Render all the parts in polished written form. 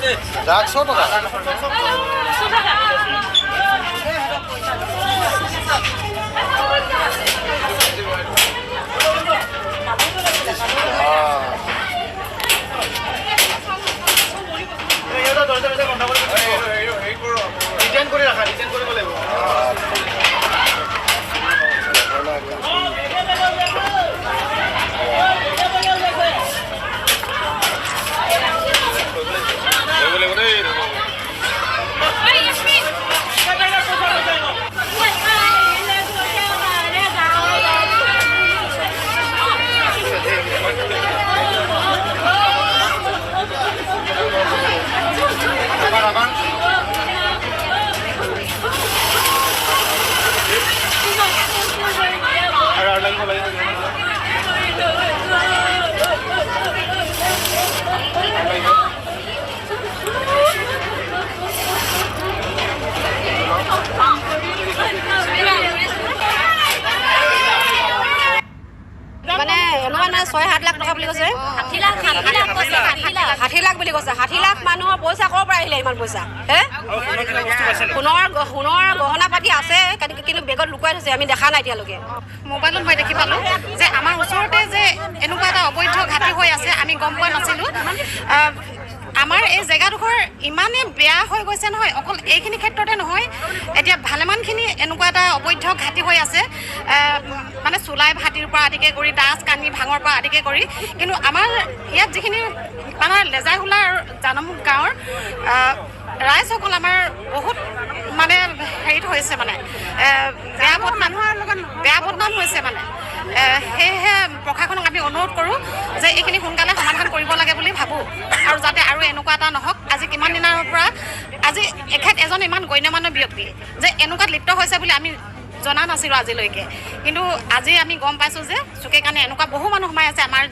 100 টাকা ডিজাইন কৰি ৰাখা ডিজাইন কৰিব লাগিব মানে 6-7 লাখ টকা বুলি কৈছে 60 লাখ বুলি কৈছে 60 লাখ মানুহৰ পইচা ক'ৰ পৰা আহিলে ইমান পইচা সোণৰ গহনা পাতি আছে কিন্তু বেগত লুকুৱাই থৈছে আমি দেখা নাই এতিয়ালৈকে মোবাইলত মই দেখি পালোঁ যে আমাৰ ওচৰতে যে এনেকুৱা এটা অবৈধ ঘাটি হৈ আছে আমি গম পোৱা নাছিলোঁ আমাৰ এই জেগাডোখৰ ইমানেই বেয়া হৈ গৈছে নহয় অকল এইখিনি ক্ষেত্ৰতে নহয় এতিয়া ভালেমানখিনি এনেকুৱা এটা অবৈধ ঘাটি হৈ আছে মানে চুলাই ভাটিৰ পৰা আদিকে কৰি দাস কানি ভাঙৰ পৰা আদিকে কৰি কিন্তু আমাৰ ইয়াত যিখিনি মানে লেজাইহোলা আৰু জানমুখ গাঁৱৰ ৰাইজসকল আমাৰ বহুত মানে হেৰিত হৈছে মানে বেয়া বদনাম হৈছে মানে সেয়েহে প্ৰশাসনক আমি অনুৰোধ কৰোঁ যে এইখিনি সোনকালে সমাধান কৰিব লাগে বুলি ভাবোঁ আৰু যাতে আৰু এনেকুৱা এটা নহওক আজি কিমান দিনৰ পৰা আজি এজন ইমান গণ্যমান্য ব্যক্তি যে এনেকুৱাত লিপ্ত হৈছে বুলি আমি জনা নাছিলোঁ আজিলৈকে কিন্তু আজি আমি গম পাইছোঁ যে চুকে কাৰণে এনেকুৱা বহু মানুহ সোমাই আছে আমাৰ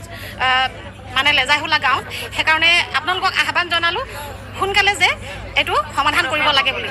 মানে লেজাইহোলা গাঁৱত সেইকাৰণে আপোনালোকক আহ্বান জনালোঁ সোনকালে যে এইটো সমাধান কৰিব লাগে বুলি